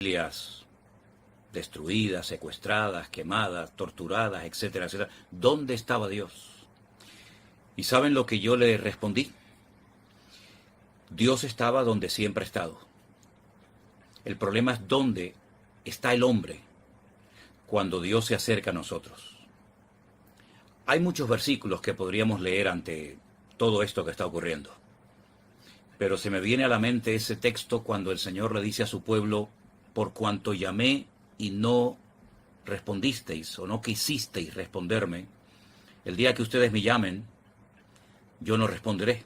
familias destruidas, secuestradas, quemadas, torturadas, etcétera, etcétera. ¿Dónde estaba Dios? ¿Y saben lo que yo le respondí? Dios estaba donde siempre ha estado. El problema es dónde está el hombre cuando Dios se acerca a nosotros. Hay muchos versículos que podríamos leer ante todo esto que está ocurriendo. Pero se me viene a la mente ese texto cuando el Señor le dice a su pueblo: por cuanto llamé y no respondisteis o no quisisteis responderme, el día que ustedes me llamen, yo no responderé,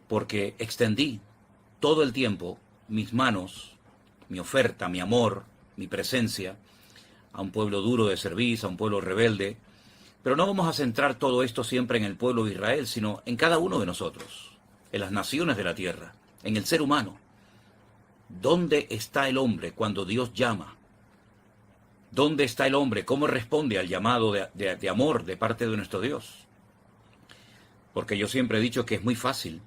porque extendí todo el tiempo mis manos, mi oferta, mi amor, mi presencia a un pueblo duro de cerviz, a un pueblo rebelde. Pero no vamos a centrar todo esto siempre en el pueblo de Israel, sino en cada uno de nosotros, en las naciones de la tierra, en el ser humano. ¿Dónde está el hombre cuando Dios llama? ¿Dónde está el hombre? ¿Cómo responde al llamado de amor de parte de nuestro Dios? Porque yo siempre he dicho que es muy fácil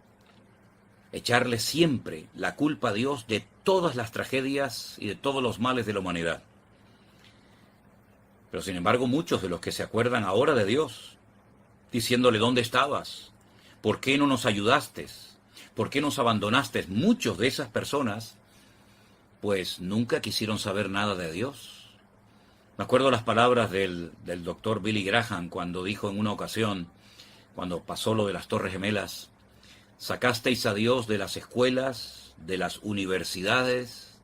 echarle siempre la culpa a Dios de todas las tragedias y de todos los males de la humanidad. Pero sin embargo, muchos de los que se acuerdan ahora de Dios, diciéndole: ¿dónde estabas? ¿Por qué no nos ayudaste? ¿Por qué nos abandonaste? Muchos de esas personas, pues nunca quisieron saber nada de Dios. Me acuerdo las palabras del doctor Billy Graham cuando dijo en una ocasión, cuando pasó lo de las Torres Gemelas: sacasteis a Dios de las escuelas, de las universidades,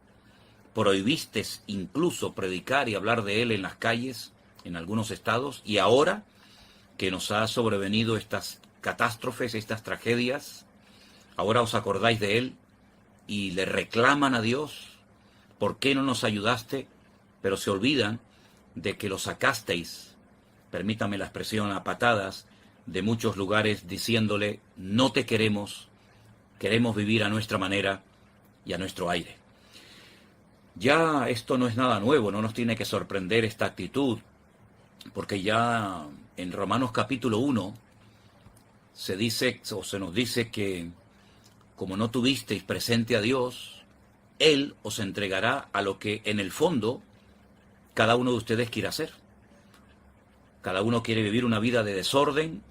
prohibisteis incluso predicar y hablar de Él en las calles, en algunos estados, y ahora que nos ha sobrevenido estas catástrofes, estas tragedias, ahora os acordáis de Él y le reclaman a Dios: ¿por qué no nos ayudaste? Pero se olvidan de que lo sacasteis, permítame la expresión, a patadas de muchos lugares, diciéndole: no te queremos, queremos vivir a nuestra manera y a nuestro aire. Ya esto no es nada nuevo, no nos tiene que sorprender esta actitud, porque ya en Romanos capítulo 1 se dice, o se nos dice, que como no tuvisteis presente a Dios, Él os entregará a lo que en el fondo cada uno de ustedes quiere hacer. Cada uno quiere vivir una vida de desorden,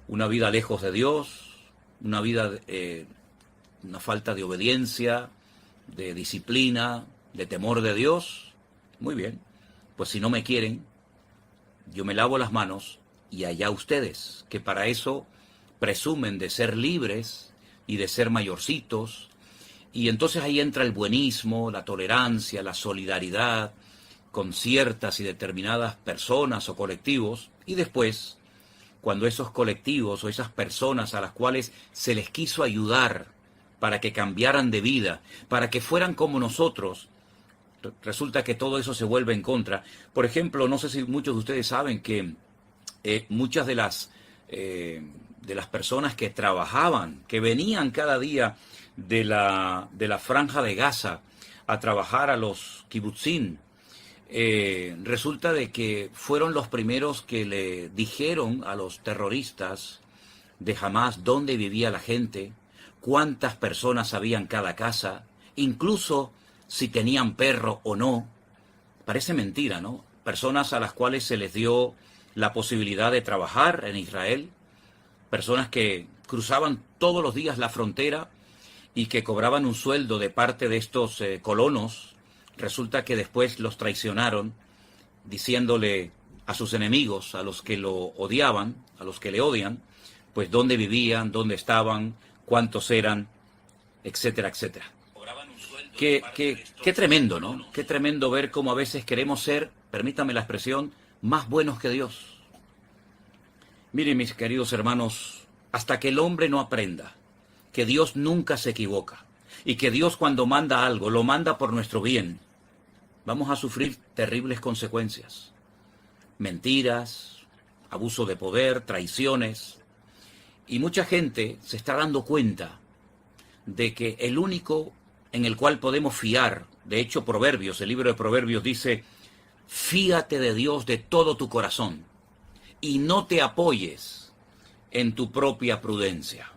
una vida lejos de Dios, una vida, una falta de obediencia, de disciplina, de temor de Dios. Muy bien, pues si no me quieren, yo me lavo las manos y allá ustedes, que para eso presumen de ser libres y de ser mayorcitos. Y entonces ahí entra el buenismo, la tolerancia, la solidaridad con ciertas y determinadas personas o colectivos, y después, cuando esos colectivos o esas personas a las cuales se les quiso ayudar para que cambiaran de vida, para que fueran como nosotros, resulta que todo eso se vuelve en contra. Por ejemplo, no sé si muchos de ustedes saben que muchas de las personas que trabajaban, que venían cada día de la franja de Gaza a trabajar a los kibutzim, resulta de que fueron los primeros que le dijeron a los terroristas de Hamás dónde vivía la gente, cuántas personas había en cada casa, incluso si tenían perro o no. Parece mentira, ¿no? Personas a las cuales se les dio la posibilidad de trabajar en Israel, personas que cruzaban todos los días la frontera y que cobraban un sueldo de parte de estos colonos. Resulta que después los traicionaron, diciéndole a sus enemigos, a los que lo odiaban, a los que le odian, pues dónde vivían, dónde estaban, cuántos eran, etcétera, etcétera. Qué tremendo, ¿no? Qué tremendo ver cómo a veces queremos ser, permítame la expresión, más buenos que Dios. Miren, mis queridos hermanos, hasta que el hombre no aprenda que Dios nunca se equivoca y que Dios, cuando manda algo, lo manda por nuestro bien, vamos a sufrir terribles consecuencias. Mentiras, abuso de poder, traiciones. Y mucha gente se está dando cuenta de que el único en el cual podemos fiar, de hecho Proverbios, el libro de Proverbios dice: fíate de Dios de todo tu corazón y no te apoyes en tu propia prudencia.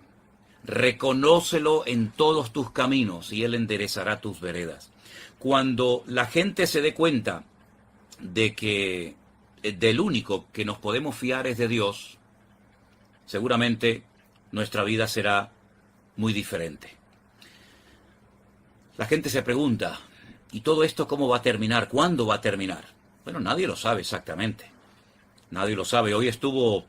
Reconócelo en todos tus caminos y Él enderezará tus veredas. Cuando la gente se dé cuenta de que del único que nos podemos fiar es de Dios, seguramente nuestra vida será muy diferente. La gente se pregunta, ¿y todo esto cómo va a terminar? ¿Cuándo va a terminar? Bueno, nadie lo sabe exactamente. Nadie lo sabe. Hoy estuvo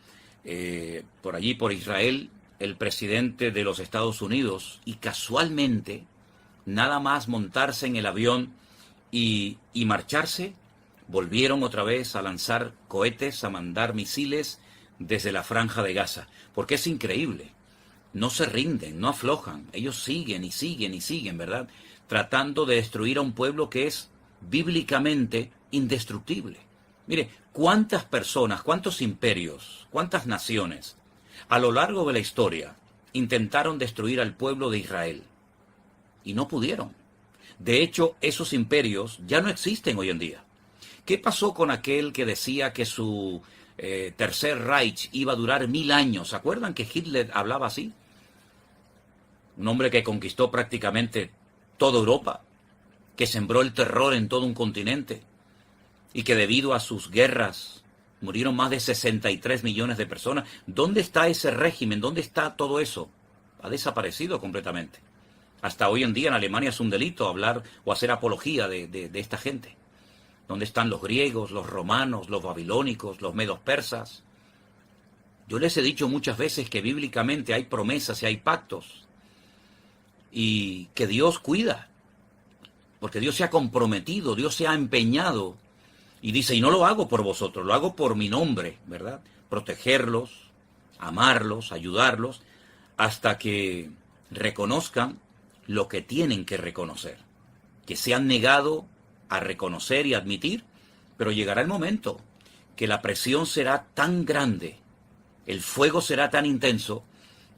por allí, por Israel, el presidente de los Estados Unidos, y casualmente, nada más montarse en el avión y marcharse, volvieron otra vez a lanzar cohetes, a mandar misiles desde la Franja de Gaza. Porque es increíble. No se rinden, no aflojan. Ellos siguen y siguen y siguen, ¿verdad? Tratando de destruir a un pueblo que es bíblicamente indestructible. Mire, cuántas personas, cuántos imperios, cuántas naciones a lo largo de la historia intentaron destruir al pueblo de Israel y no pudieron. De hecho, esos imperios ya no existen hoy en día. ¿Qué pasó con aquel que decía que su tercer Reich iba a durar 1000 años? ¿Se acuerdan que Hitler hablaba así? Un hombre que conquistó prácticamente toda Europa, que sembró el terror en todo un continente y que debido a sus guerras murieron más de 63 millones de personas. ¿Dónde está ese régimen? ¿Dónde está todo eso? Ha desaparecido completamente. Hasta hoy en día en Alemania es un delito hablar o hacer apología de esta gente. ¿Dónde están los griegos, los romanos, los babilónicos, los medos persas? Yo les he dicho muchas veces que bíblicamente hay promesas y hay pactos y que Dios cuida, porque Dios se ha comprometido, Dios se ha empeñado y dice, y no lo hago por vosotros, lo hago por mi nombre, ¿verdad? Protegerlos, amarlos, ayudarlos, hasta que reconozcan lo que tienen que reconocer, que se han negado a reconocer y admitir, pero llegará el momento que la presión será tan grande, el fuego será tan intenso,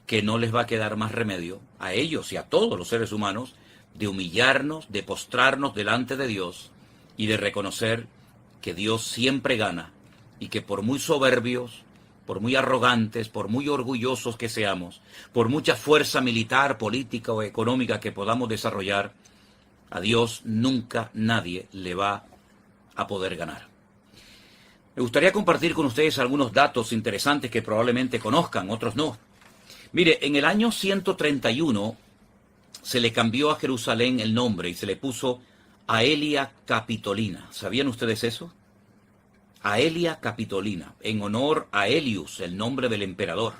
que no les va a quedar más remedio a ellos y a todos los seres humanos de humillarnos, de postrarnos delante de Dios y de reconocer que Dios siempre gana y que por muy soberbios, por muy arrogantes, por muy orgullosos que seamos, por mucha fuerza militar, política o económica que podamos desarrollar, a Dios nunca nadie le va a poder ganar. Me gustaría compartir con ustedes algunos datos interesantes que probablemente conozcan, otros no. Mire, en el año 131 se le cambió a Jerusalén el nombre y se le puso Aelia Capitolina. ¿Sabían ustedes eso? Aelia Capitolina, en honor a Helios, el nombre del emperador.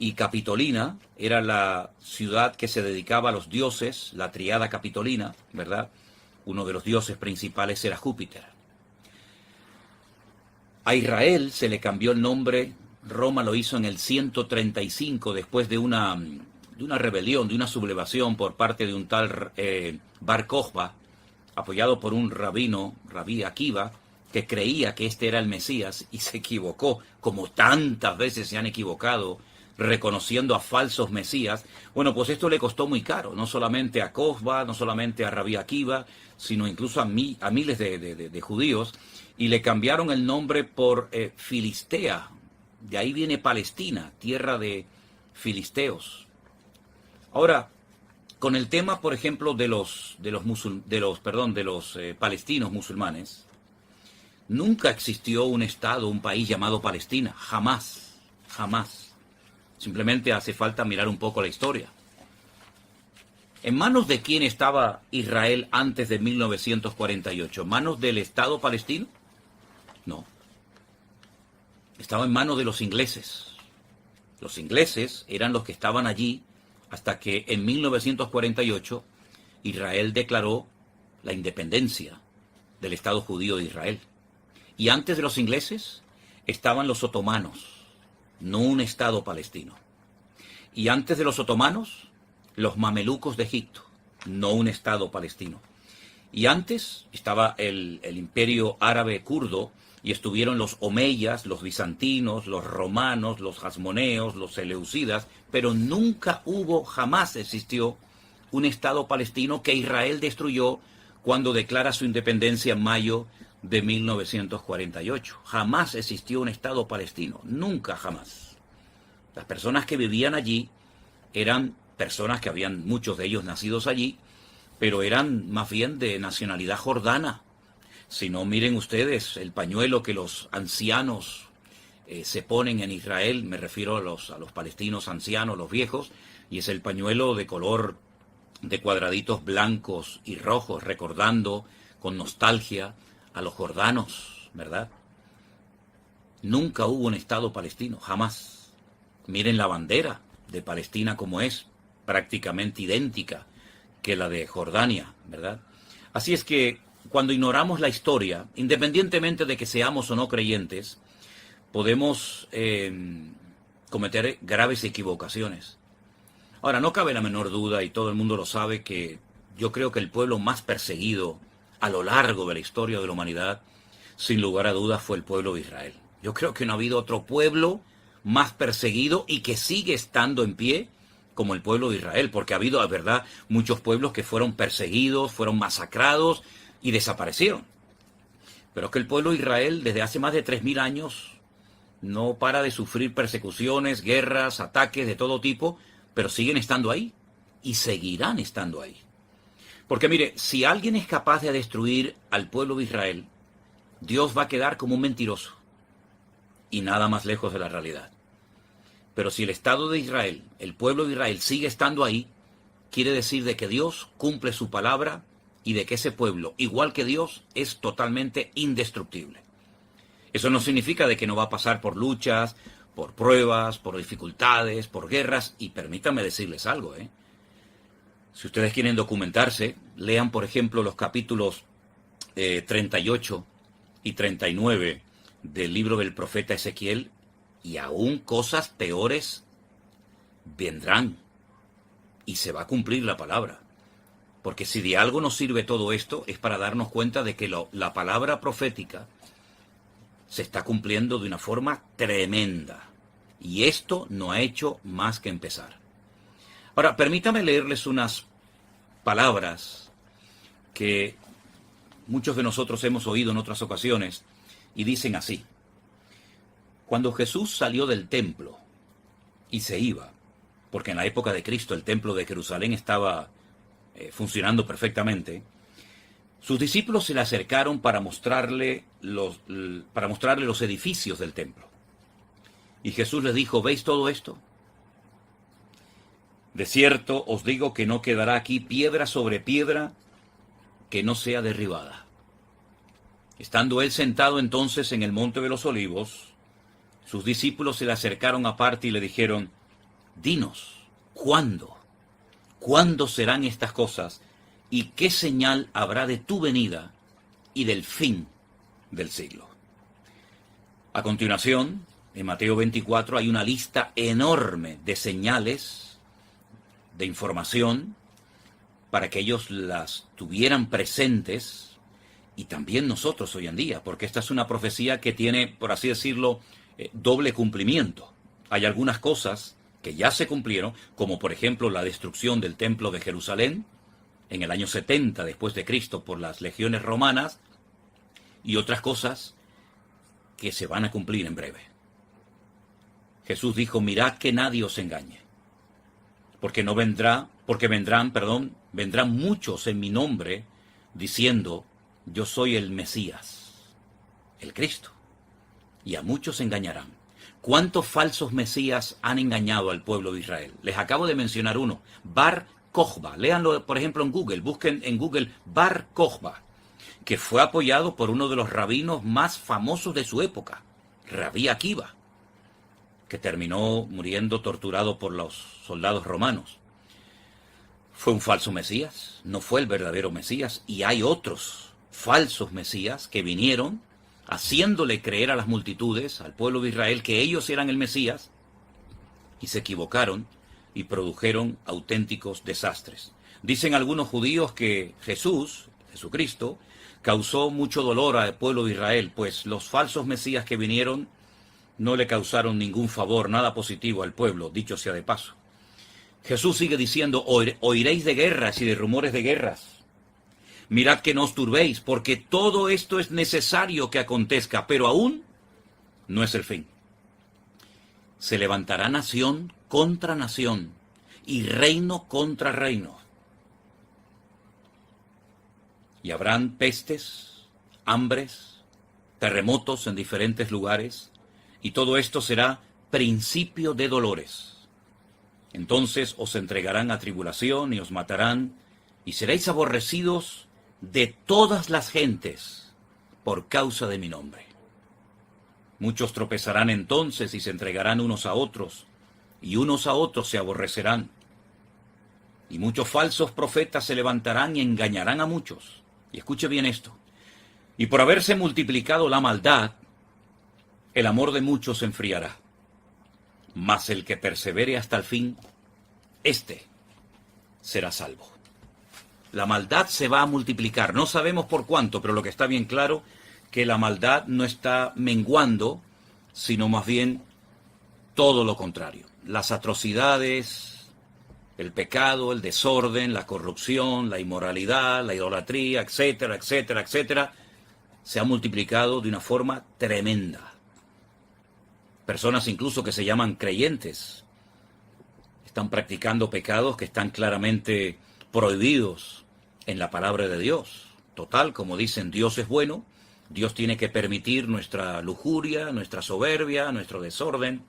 Y Capitolina era la ciudad que se dedicaba a los dioses, la triada capitolina, ¿verdad? Uno de los dioses principales era Júpiter. A Israel se le cambió el nombre. Roma lo hizo en el 135 después de una rebelión, de una sublevación por parte de un tal Bar Kokhba, apoyado por un rabino, Rabí Akiva, que creía que este era el Mesías y se equivocó, como tantas veces se han equivocado reconociendo a falsos mesías. Bueno, pues esto le costó muy caro, no solamente a Kokhba, no solamente a Rabí Akiva, sino incluso a miles de judíos, y le cambiaron el nombre por Filistea. De ahí viene Palestina, tierra de filisteos. Ahora, con el tema, por ejemplo, de los palestinos musulmanes, nunca existió un estado, un país llamado Palestina, jamás, jamás. Simplemente hace falta mirar un poco la historia. ¿En manos de quién estaba Israel antes de 1948? ¿En manos del Estado palestino? No. Estaba en manos de los ingleses. Los ingleses eran los que estaban allí hasta que en 1948 Israel declaró la independencia del Estado judío de Israel. Y antes de los ingleses estaban los otomanos, no un Estado palestino. Y antes de los otomanos, los mamelucos de Egipto, no un Estado palestino. Y antes estaba el imperio árabe kurdo, y estuvieron los omeyas, los bizantinos, los romanos, los hasmoneos, los seleucidas, pero nunca hubo, jamás existió un Estado palestino que Israel destruyó cuando declara su independencia en mayo de 1948. Jamás existió un Estado palestino, nunca, jamás. Las personas que vivían allí eran personas que habían, muchos de ellos nacidos allí, pero eran más bien de nacionalidad jordana. Si no, miren ustedes el pañuelo que los ancianos se ponen en Israel, me refiero a los palestinos ancianos, los viejos, y es el pañuelo de color de cuadraditos blancos y rojos, recordando con nostalgia a los jordanos, ¿verdad? Nunca hubo un Estado palestino, jamás. Miren la bandera de Palestina como es, prácticamente idéntica que la de Jordania, ¿verdad? Así es que cuando ignoramos la historia, independientemente de que seamos o no creyentes, podemos cometer graves equivocaciones. Ahora, no cabe la menor duda, y todo el mundo lo sabe, que yo creo que el pueblo más perseguido a lo largo de la historia de la humanidad, sin lugar a dudas, fue el pueblo de Israel. Yo creo que no ha habido otro pueblo más perseguido y que sigue estando en pie como el pueblo de Israel, porque ha habido, la verdad, muchos pueblos que fueron perseguidos, fueron masacrados y desaparecieron. Pero es que el pueblo de Israel, desde hace más de 3000 años, no para de sufrir persecuciones, guerras, ataques de todo tipo, pero siguen estando ahí y seguirán estando ahí. Porque mire, si alguien es capaz de destruir al pueblo de Israel, Dios va a quedar como un mentiroso y nada más lejos de la realidad. Pero si el Estado de Israel, el pueblo de Israel sigue estando ahí, quiere decir de que Dios cumple su palabra y de que ese pueblo, igual que Dios, es totalmente indestructible. Eso no significa de que no va a pasar por luchas, por pruebas, por dificultades, por guerras, y permítanme decirles algo, Si ustedes quieren documentarse, lean, por ejemplo, los capítulos 38 y 39 del libro del profeta Ezequiel, y aún cosas peores vendrán, y se va a cumplir la palabra. Porque si de algo nos sirve todo esto, es para darnos cuenta de que la palabra profética se está cumpliendo de una forma tremenda. Y esto no ha hecho más que empezar. Ahora, permítame leerles unas palabras que muchos de nosotros hemos oído en otras ocasiones y dicen así. Cuando Jesús salió del templo y se iba, porque en la época de Cristo el templo de Jerusalén estaba funcionando perfectamente, sus discípulos se le acercaron para mostrarle los edificios del templo. Y Jesús les dijo, ¿veis todo esto? De cierto os digo que no quedará aquí piedra sobre piedra que no sea derribada. Estando él sentado entonces en el monte de los olivos, sus discípulos se le acercaron aparte y le dijeron, dinos, ¿cuándo? ¿Cuándo serán estas cosas? ¿Y qué señal habrá de tu venida y del fin del siglo? A continuación, en Mateo 24 hay una lista enorme de señales, de información, para que ellos las tuvieran presentes, y también nosotros hoy en día, porque esta es una profecía que tiene, por así decirlo, doble cumplimiento. Hay algunas cosas que ya se cumplieron, como por ejemplo la destrucción del templo de Jerusalén, en el año 70 después de Cristo por las legiones romanas, y otras cosas que se van a cumplir en breve. Jesús dijo, mirad que nadie os engañe, porque vendrán muchos en mi nombre diciendo, yo soy el Mesías, el Cristo, y a muchos engañarán. ¿Cuántos falsos mesías han engañado al pueblo de Israel? Les acabo de mencionar uno, Bar Kokhba. Léanlo, por ejemplo, en Google. Busquen en Google Bar Kokhba, que fue apoyado por uno de los rabinos más famosos de su época, Rabí Akiva, que terminó muriendo torturado por los soldados romanos. Fue un falso mesías, no fue el verdadero mesías, y hay otros falsos mesías que vinieron haciéndole creer a las multitudes, al pueblo de Israel, que ellos eran el Mesías, y se equivocaron y produjeron auténticos desastres. Dicen algunos judíos que Jesucristo, causó mucho dolor al pueblo de Israel, pues los falsos mesías que vinieron no le causaron ningún favor, nada positivo al pueblo, dicho sea de paso. Jesús sigue diciendo, oiréis de guerras y de rumores de guerras. Mirad que no os turbéis, porque todo esto es necesario que acontezca, pero aún no es el fin. Se levantará nación contra nación, y reino contra reino. Y habrán pestes, hambres, terremotos en diferentes lugares, y todo esto será principio de dolores. Entonces os entregarán a tribulación y os matarán, y seréis aborrecidos de todas las gentes por causa de mi nombre. Muchos tropezarán entonces y se entregarán unos a otros, y unos a otros se aborrecerán. Y muchos falsos profetas se levantarán y engañarán a muchos. Y escuche bien esto. Y por haberse multiplicado la maldad, el amor de muchos se enfriará. Mas el que persevere hasta el fin, éste será salvo. La maldad se va a multiplicar. No sabemos por cuánto, pero lo que está bien claro, que la maldad no está menguando, sino más bien todo lo contrario. Las atrocidades, el pecado, el desorden, la corrupción, la inmoralidad, la idolatría, etcétera, etcétera, etcétera, se ha multiplicado de una forma tremenda. Personas incluso que se llaman creyentes están practicando pecados que están claramente prohibidos en la palabra de Dios. Total, como dicen, Dios es bueno, Dios tiene que permitir nuestra lujuria, nuestra soberbia, nuestro desorden,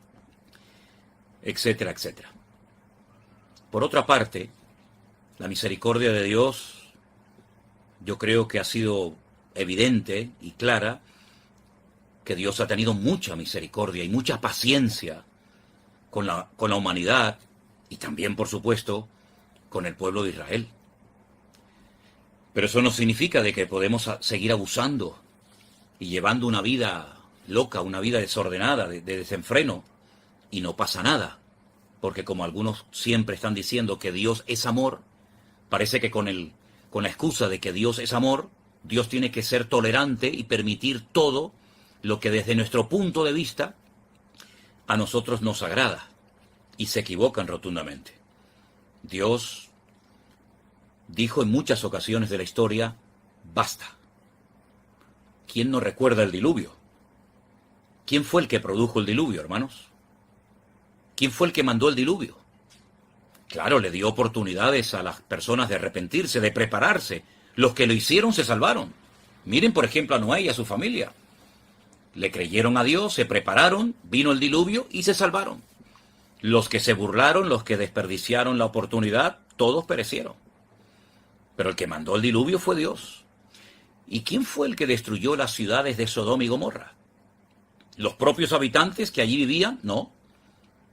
etcétera, etcétera. Por otra parte, la misericordia de Dios, yo creo que ha sido evidente y clara, que Dios ha tenido mucha misericordia y mucha paciencia con la humanidad y también, por supuesto, con el pueblo de Israel. Pero eso no significa de que podemos seguir abusando y llevando una vida loca, una vida desordenada, de desenfreno, y no pasa nada. Porque como algunos siempre están diciendo que Dios es amor, parece que con la excusa de que Dios es amor, Dios tiene que ser tolerante y permitir todo lo que desde nuestro punto de vista a nosotros nos agrada. Y se equivocan rotundamente. Dios dijo en muchas ocasiones de la historia, basta. ¿Quién no recuerda el diluvio? ¿Quién fue el que produjo el diluvio, hermanos? ¿Quién fue el que mandó el diluvio? Claro, le dio oportunidades a las personas de arrepentirse, de prepararse. Los que lo hicieron se salvaron. Miren, por ejemplo, a Noé y a su familia. Le creyeron a Dios, se prepararon, vino el diluvio y se salvaron. Los que se burlaron, los que desperdiciaron la oportunidad, todos perecieron. Pero el que mandó el diluvio fue Dios. ¿Y quién fue el que destruyó las ciudades de Sodoma y Gomorra? ¿Los propios habitantes que allí vivían? No.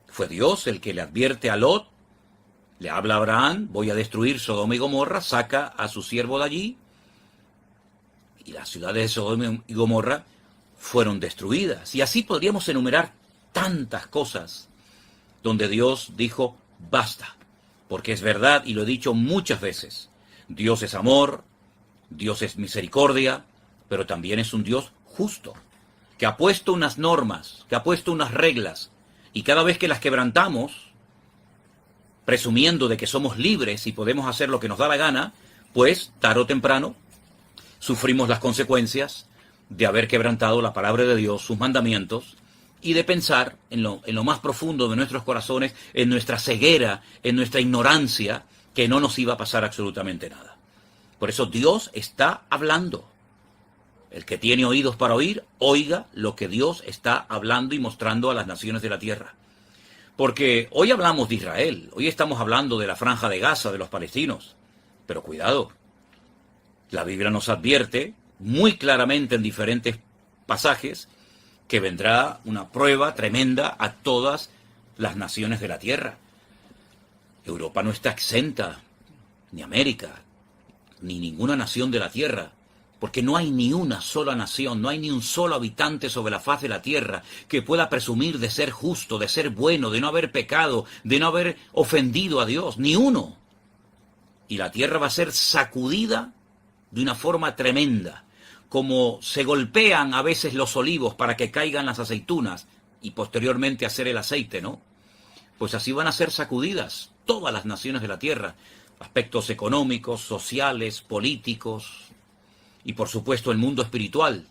Fue Dios el que le advierte a Lot, le habla a Abraham, voy a destruir Sodoma y Gomorra, saca a su siervo de allí, y las ciudades de Sodoma y Gomorra fueron destruidas. Y así podríamos enumerar tantas cosas donde Dios dijo, basta, porque es verdad, y lo he dicho muchas veces, Dios es amor, Dios es misericordia, pero también es un Dios justo, que ha puesto unas normas, que ha puesto unas reglas, y cada vez que las quebrantamos, presumiendo de que somos libres y podemos hacer lo que nos da la gana, pues, tarde o temprano, sufrimos las consecuencias de haber quebrantado la palabra de Dios, sus mandamientos, y de pensar en lo más profundo de nuestros corazones, en nuestra ceguera, en nuestra ignorancia, que no nos iba a pasar absolutamente nada. Por eso Dios está hablando. El que tiene oídos para oír, oiga lo que Dios está hablando y mostrando a las naciones de la tierra. Porque hoy hablamos de Israel, hoy estamos hablando de la franja de Gaza, de los palestinos. Pero cuidado, la Biblia nos advierte muy claramente en diferentes pasajes que vendrá una prueba tremenda a todas las naciones de la tierra. Europa no está exenta, ni América, ni ninguna nación de la tierra, porque no hay ni una sola nación, no hay ni un solo habitante sobre la faz de la tierra que pueda presumir de ser justo, de ser bueno, de no haber pecado, de no haber ofendido a Dios, ni uno. Y la tierra va a ser sacudida de una forma tremenda, como se golpean a veces los olivos para que caigan las aceitunas y posteriormente hacer el aceite, ¿no? Pues así van a ser sacudidas todas las naciones de la tierra, aspectos económicos, sociales, políticos, y por supuesto el mundo espiritual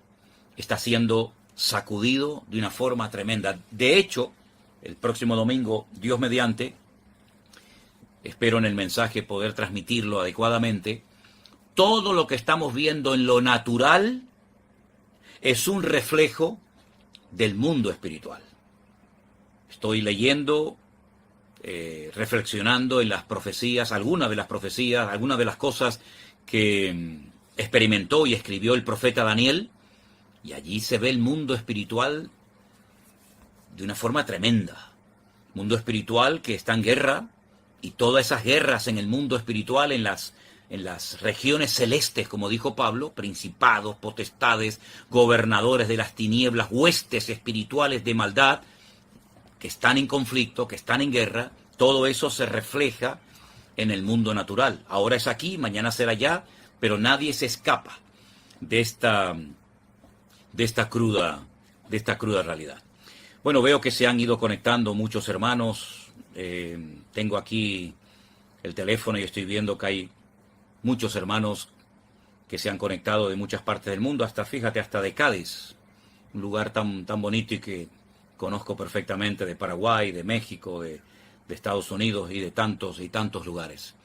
está siendo sacudido de una forma tremenda. De hecho, el próximo domingo, Dios mediante, espero en el mensaje poder transmitirlo adecuadamente. Todo lo que estamos viendo en lo natural es un reflejo del mundo espiritual. Estoy leyendo, reflexionando en las profecías, algunas de las cosas que experimentó y escribió el profeta Daniel, y allí se ve el mundo espiritual de una forma tremenda. Mundo espiritual que está en guerra, y todas esas guerras en el mundo espiritual, en las regiones celestes, como dijo Pablo, principados, potestades, gobernadores de las tinieblas, huestes espirituales de maldad, que están en conflicto, que están en guerra, todo eso se refleja en el mundo natural. Ahora es aquí, mañana será allá, pero nadie se escapa de esta cruda realidad. Bueno, veo que se han ido conectando muchos hermanos. Tengo aquí el teléfono y estoy viendo que hay muchos hermanos que se han conectado de muchas partes del mundo, hasta de Cádiz, un lugar tan bonito y que conozco perfectamente, de Paraguay, de México, de Estados Unidos y de tantos y tantos lugares.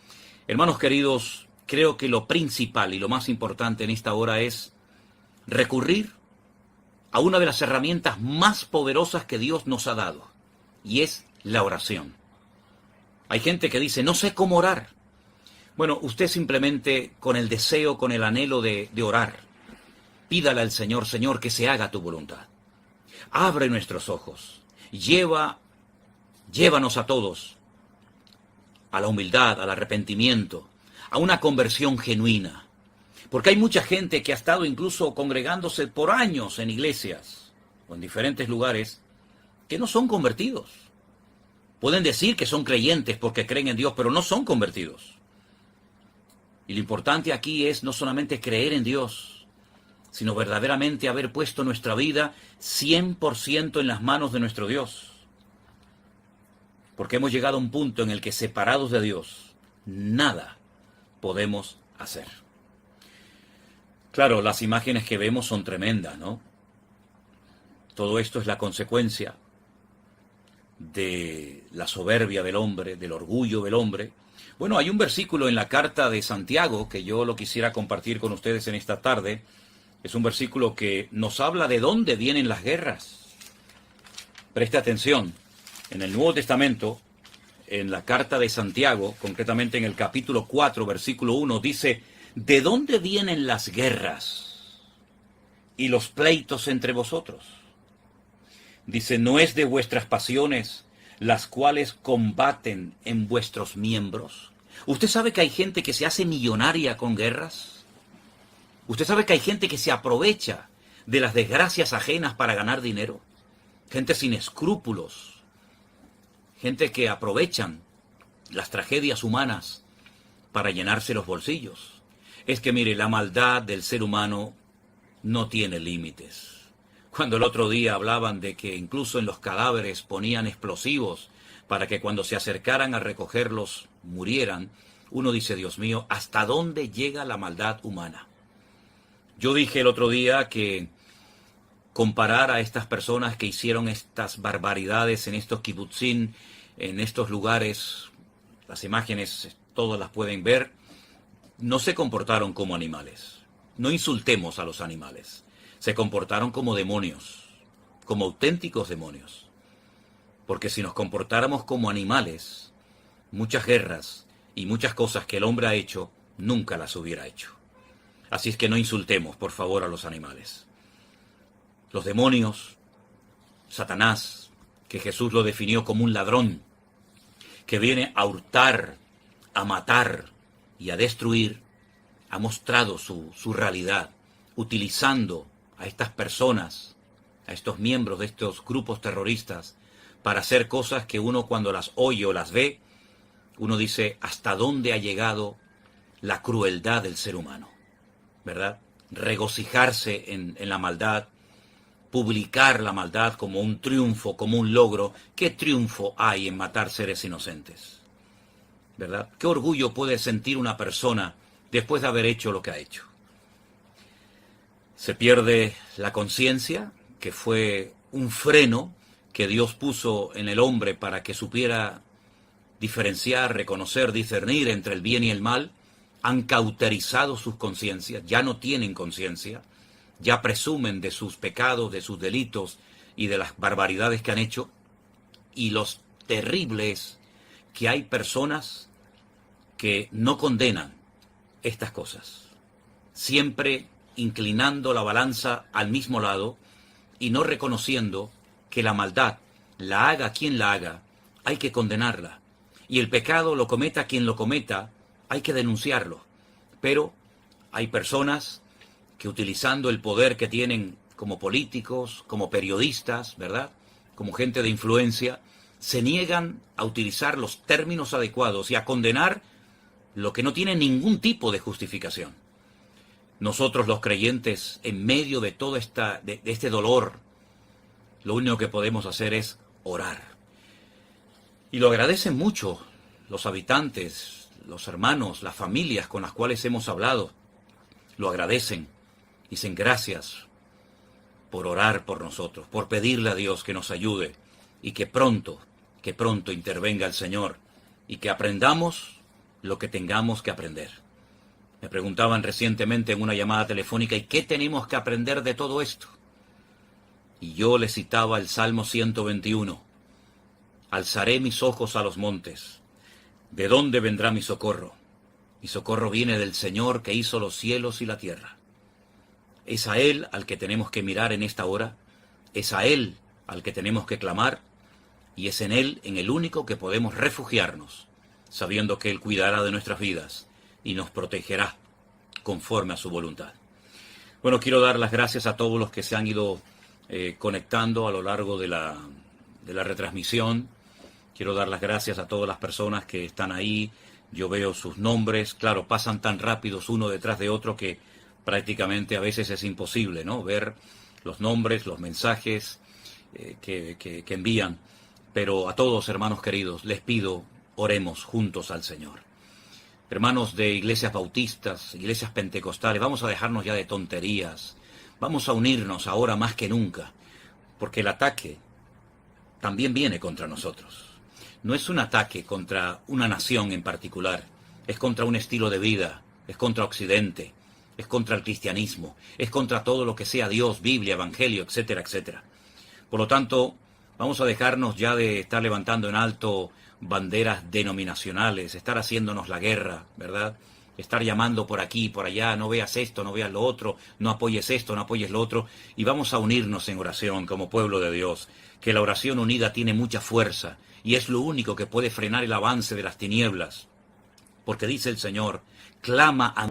Hermanos queridos, creo que lo principal y lo más importante en esta hora es recurrir a una de las herramientas más poderosas que Dios nos ha dado, y es la oración. Hay gente que dice, no sé cómo orar. Bueno, usted simplemente con el deseo, con el anhelo de orar, pídale al Señor, Señor, que se haga tu voluntad. Abre nuestros ojos, llévanos a todos a la humildad, al arrepentimiento, a una conversión genuina. Porque hay mucha gente que ha estado incluso congregándose por años en iglesias o en diferentes lugares que no son convertidos. Pueden decir que son creyentes porque creen en Dios, pero no son convertidos. Y lo importante aquí es no solamente creer en Dios, sino verdaderamente haber puesto nuestra vida 100% en las manos de nuestro Dios. Porque hemos llegado a un punto en el que separados de Dios, nada podemos hacer. Claro, las imágenes que vemos son tremendas, ¿no? Todo esto es la consecuencia de la soberbia del hombre, del orgullo del hombre. Bueno, hay un versículo en la carta de Santiago que yo lo quisiera compartir con ustedes en esta tarde. Es un versículo que nos habla de dónde vienen las guerras. Preste atención. En el Nuevo Testamento, en la carta de Santiago, concretamente en el capítulo 4, versículo 1, dice: ¿de dónde vienen las guerras y los pleitos entre vosotros? Dice, ¿no es de vuestras pasiones las cuales combaten en vuestros miembros? ¿Usted sabe que hay gente que se hace millonaria con guerras? ¿Usted sabe que hay gente que se aprovecha de las desgracias ajenas para ganar dinero? Gente sin escrúpulos, gente que aprovechan las tragedias humanas para llenarse los bolsillos. Es que mire, la maldad del ser humano no tiene límites. Cuando el otro día hablaban de que incluso en los cadáveres ponían explosivos para que cuando se acercaran a recogerlos murieran, uno dice, Dios mío, ¿hasta dónde llega la maldad humana? Yo dije el otro día que comparar a estas personas que hicieron estas barbaridades en estos kibutzim, en estos lugares, las imágenes todas las pueden ver, no se comportaron como animales. No insultemos a los animales. Se comportaron como demonios, como auténticos demonios. Porque si nos comportáramos como animales, muchas guerras y muchas cosas que el hombre ha hecho, nunca las hubiera hecho. Así es que no insultemos, por favor, a los animales. Los demonios, Satanás, que Jesús lo definió como un ladrón, que viene a hurtar, a matar y a destruir, ha mostrado su realidad, utilizando a estas personas, a estos miembros de estos grupos terroristas, para hacer cosas que uno cuando las oye o las ve, uno dice, ¿hasta dónde ha llegado la crueldad del ser humano? ¿Verdad? Regocijarse en la maldad, publicar la maldad como un triunfo, como un logro. ¿Qué triunfo hay en matar seres inocentes? ¿Verdad? ¿Qué orgullo puede sentir una persona después de haber hecho lo que ha hecho? Se pierde la conciencia, que fue un freno que Dios puso en el hombre para que supiera diferenciar, reconocer, discernir entre el bien y el mal, han cauterizado sus conciencias, ya no tienen conciencia, ya presumen de sus pecados, de sus delitos y de las barbaridades que han hecho. Y lo terrible es que hay personas que no condenan estas cosas, siempre inclinando la balanza al mismo lado y no reconociendo que la maldad, la haga quien la haga, hay que condenarla. Y el pecado lo cometa quien lo cometa, hay que denunciarlo. Pero hay personas que, utilizando el poder que tienen como políticos, como periodistas, ¿verdad?, como gente de influencia, se niegan a utilizar los términos adecuados y a condenar lo que no tiene ningún tipo de justificación. Nosotros los creyentes, en medio de todo este dolor, lo único que podemos hacer es orar. Y lo agradecen mucho los habitantes, los hermanos, las familias con las cuales hemos hablado. Lo agradecen. Dicen gracias por orar por nosotros, por pedirle a Dios que nos ayude y que pronto intervenga el Señor y que aprendamos lo que tengamos que aprender. Me preguntaban recientemente en una llamada telefónica, ¿y qué tenemos que aprender de todo esto? Y yo les citaba el Salmo 121. Alzaré mis ojos a los montes. ¿De dónde vendrá mi socorro? Mi socorro viene del Señor que hizo los cielos y la tierra. Es a Él al que tenemos que mirar en esta hora, es a Él al que tenemos que clamar, y es en Él en el único que podemos refugiarnos, sabiendo que Él cuidará de nuestras vidas y nos protegerá conforme a su voluntad. Bueno, quiero dar las gracias a todos los que se han ido conectando a lo largo de la retransmisión. Quiero dar las gracias a todas las personas que están ahí. Yo veo sus nombres, claro, pasan tan rápidos uno detrás de otro que prácticamente a veces es imposible, ¿no?, ver los nombres, los mensajes que envían. Pero a todos, hermanos queridos, les pido, oremos juntos al Señor. Hermanos de iglesias bautistas, iglesias pentecostales, vamos a dejarnos ya de tonterías. Vamos a unirnos ahora más que nunca, porque el ataque también viene contra nosotros. No es un ataque contra una nación en particular, es contra un estilo de vida, es contra Occidente, es contra el cristianismo, es contra todo lo que sea Dios, Biblia, Evangelio, etcétera, etcétera. Por lo tanto, vamos a dejarnos ya de estar levantando en alto banderas denominacionales, estar haciéndonos la guerra, ¿verdad? Estar llamando por aquí, por allá, no veas esto, no veas lo otro, no apoyes esto, no apoyes lo otro, y vamos a unirnos en oración como pueblo de Dios, que la oración unida tiene mucha fuerza, y es lo único que puede frenar el avance de las tinieblas, porque dice el Señor, clama a...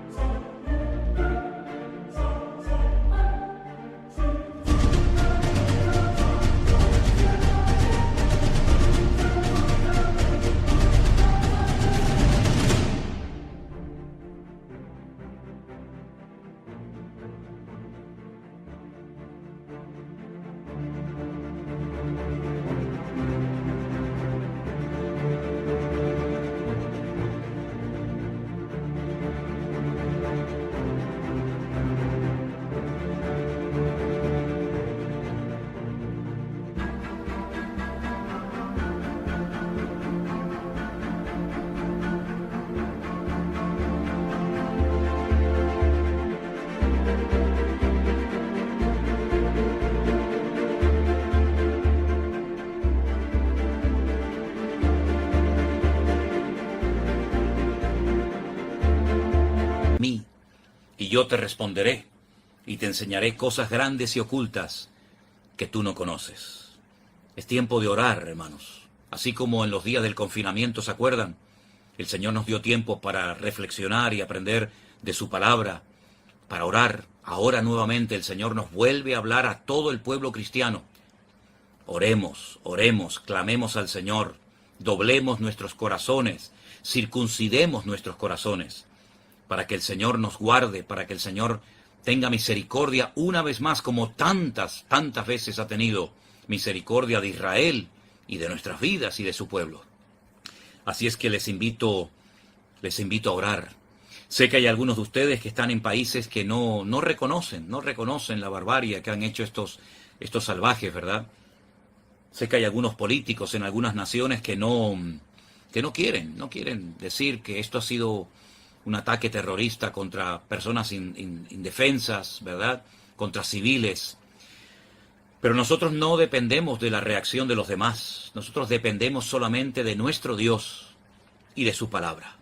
mí, y yo te responderé, y te enseñaré cosas grandes y ocultas que tú no conoces. Es tiempo de orar, hermanos. Así como en los días del confinamiento, ¿se acuerdan? El Señor nos dio tiempo para reflexionar y aprender de su palabra, para orar. Ahora nuevamente el Señor nos vuelve a hablar a todo el pueblo cristiano. Oremos, oremos, clamemos al Señor, doblemos nuestros corazones, circuncidemos nuestros corazones, para que el Señor nos guarde, para que el Señor tenga misericordia una vez más, como tantas veces ha tenido misericordia de Israel y de nuestras vidas y de su pueblo. Así es que les invito a orar. Sé que hay algunos de ustedes que están en países que no reconocen la barbarie que han hecho estos salvajes, ¿verdad? Sé que hay algunos políticos en algunas naciones que no que no quieren decir que esto ha sido un ataque terrorista contra personas indefensas, ¿verdad?, contra civiles. Pero nosotros no dependemos de la reacción de los demás. Nosotros dependemos solamente de nuestro Dios y de su palabra.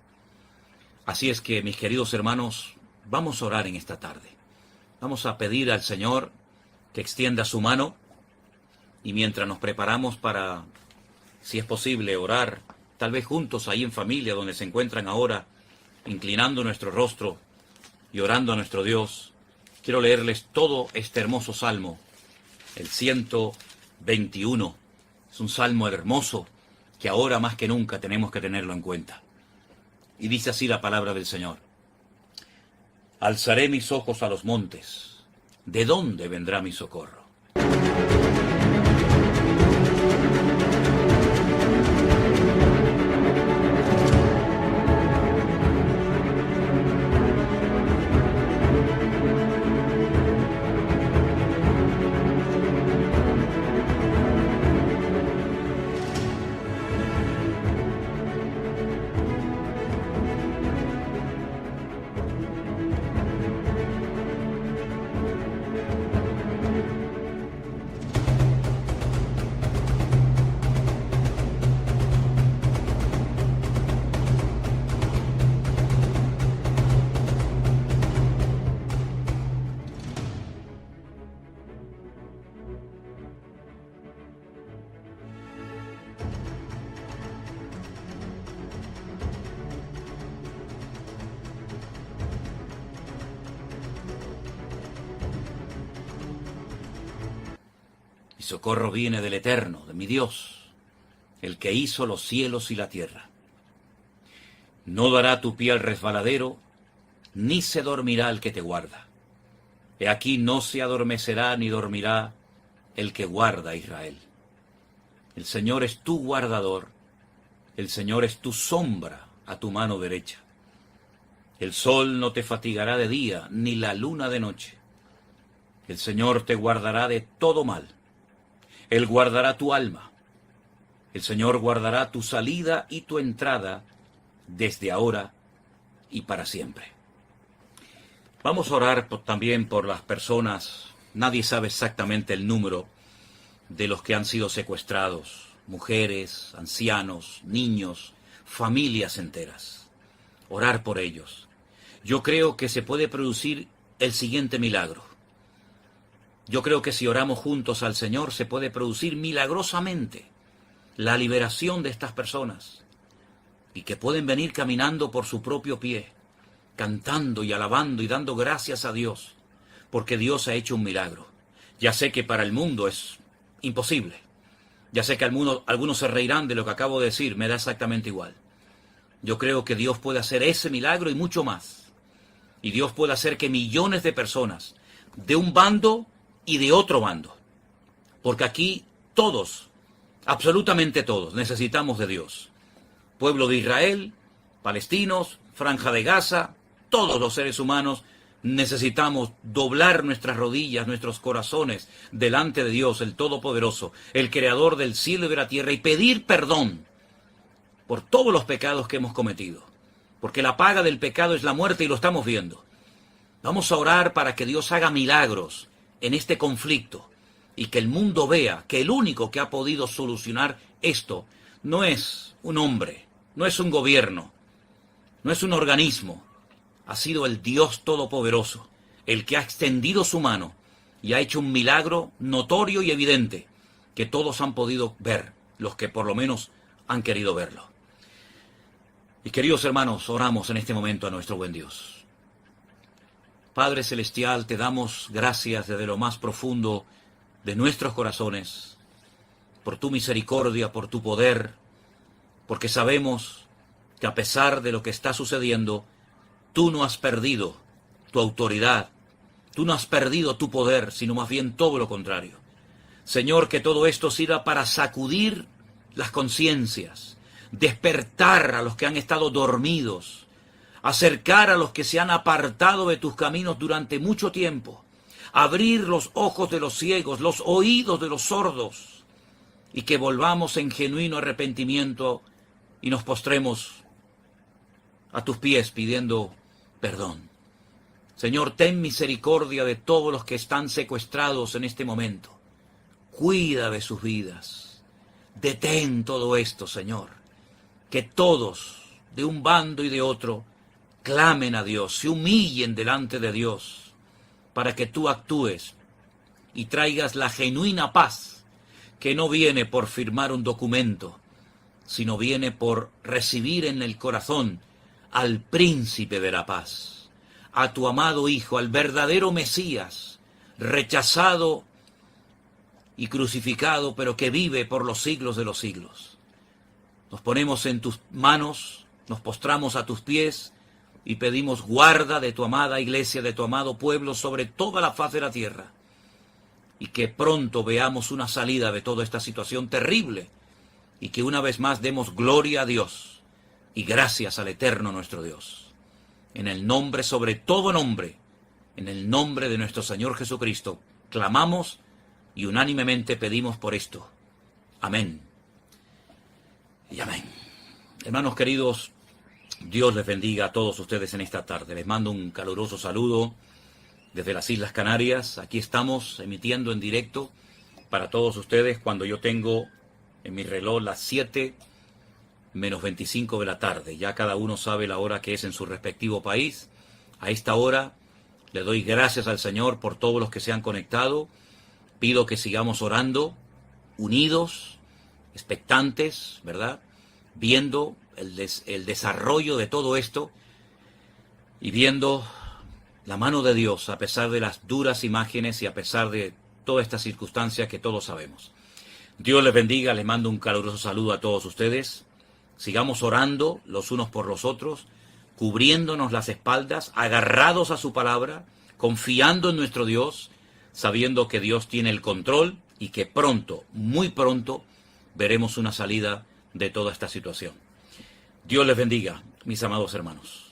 Así es que, mis queridos hermanos, vamos a orar en esta tarde. Vamos a pedir al Señor que extienda su mano, y mientras nos preparamos para, si es posible, orar, tal vez juntos ahí en familia, donde se encuentran ahora, inclinando nuestro rostro y orando a nuestro Dios, quiero leerles todo este hermoso salmo, el 121. Es un salmo hermoso que ahora más que nunca tenemos que tenerlo en cuenta. Y dice así la palabra del Señor: alzaré mis ojos a los montes. ¿De dónde vendrá mi socorro? Mi socorro viene del Eterno, de mi Dios, el que hizo los cielos y la tierra. No dará tu pie al resbaladero, ni se dormirá el que te guarda. He aquí no se adormecerá ni dormirá el que guarda a Israel. El Señor es tu guardador, el Señor es tu sombra a tu mano derecha. El sol no te fatigará de día, ni la luna de noche. El Señor te guardará de todo mal. Él guardará tu alma. El Señor guardará tu salida y tu entrada desde ahora y para siempre. Vamos a orar también por las personas. Nadie sabe exactamente el número de los que han sido secuestrados. Mujeres, ancianos, niños, familias enteras. Orar por ellos. Yo creo que se puede producir el siguiente milagro. Yo creo que si oramos juntos al Señor se puede producir milagrosamente la liberación de estas personas y que pueden venir caminando por su propio pie, cantando y alabando y dando gracias a Dios, porque Dios ha hecho un milagro. Ya sé que para el mundo es imposible. Ya sé que algunos se reirán de lo que acabo de decir, me da exactamente igual. Yo creo que Dios puede hacer ese milagro y mucho más. Y Dios puede hacer que millones de personas de un bando y de otro bando, porque aquí todos, absolutamente todos, necesitamos de Dios. Pueblo de Israel, palestinos, Franja de Gaza, todos los seres humanos necesitamos doblar nuestras rodillas, nuestros corazones delante de Dios, el Todopoderoso, el Creador del cielo y de la tierra, y pedir perdón por todos los pecados que hemos cometido, porque la paga del pecado es la muerte y lo estamos viendo. Vamos a orar para que Dios haga milagros en este conflicto y que el mundo vea que el único que ha podido solucionar esto no es un hombre, no es un gobierno, no es un organismo, ha sido el Dios Todopoderoso, el que ha extendido su mano y ha hecho un milagro notorio y evidente que todos han podido ver, los que por lo menos han querido verlo. Y queridos hermanos, oramos en este momento a nuestro buen Dios. Padre Celestial, te damos gracias desde lo más profundo de nuestros corazones, por tu misericordia, por tu poder, porque sabemos que a pesar de lo que está sucediendo, tú no has perdido tu autoridad, tú no has perdido tu poder, sino más bien todo lo contrario. Señor, que todo esto sirva para sacudir las conciencias, despertar a los que han estado dormidos, acercar a los que se han apartado de tus caminos durante mucho tiempo, abrir los ojos de los ciegos, los oídos de los sordos, y que volvamos en genuino arrepentimiento y nos postremos a tus pies pidiendo perdón. Señor, ten misericordia de todos los que están secuestrados en este momento. Cuida de sus vidas. Detén todo esto, Señor. Que todos, de un bando y de otro, clamen a Dios, se humillen delante de Dios, para que tú actúes y traigas la genuina paz, que no viene por firmar un documento, sino viene por recibir en el corazón al príncipe de la paz, a tu amado Hijo, al verdadero Mesías, rechazado y crucificado, pero que vive por los siglos de los siglos. Nos ponemos en tus manos, nos postramos a tus pies y pedimos guarda de tu amada iglesia, de tu amado pueblo sobre toda la faz de la tierra, y que pronto veamos una salida de toda esta situación terrible, y que una vez más demos gloria a Dios y gracias al eterno nuestro Dios. En el nombre, sobre todo nombre, en el nombre de nuestro Señor Jesucristo, clamamos y unánimemente pedimos por esto. Amén y amén. Hermanos queridos, Dios les bendiga a todos ustedes en esta tarde. Les mando un caluroso saludo desde las Islas Canarias. Aquí estamos emitiendo en directo para todos ustedes cuando yo tengo en mi reloj las 7:25 de la tarde. Ya cada uno sabe la hora que es en su respectivo país. A esta hora le doy gracias al Señor por todos los que se han conectado. Pido que sigamos orando, unidos, expectantes, ¿verdad? Viendo el desarrollo de todo esto y viendo la mano de Dios a pesar de las duras imágenes y a pesar de todas estas circunstancias que todos sabemos. Dios les bendiga, les mando un caluroso saludo a todos ustedes. Sigamos orando los unos por los otros, cubriéndonos las espaldas, agarrados a su palabra, confiando en nuestro Dios, sabiendo que Dios tiene el control y que pronto, muy pronto, veremos una salida de toda esta situación. Dios les bendiga, mis amados hermanos.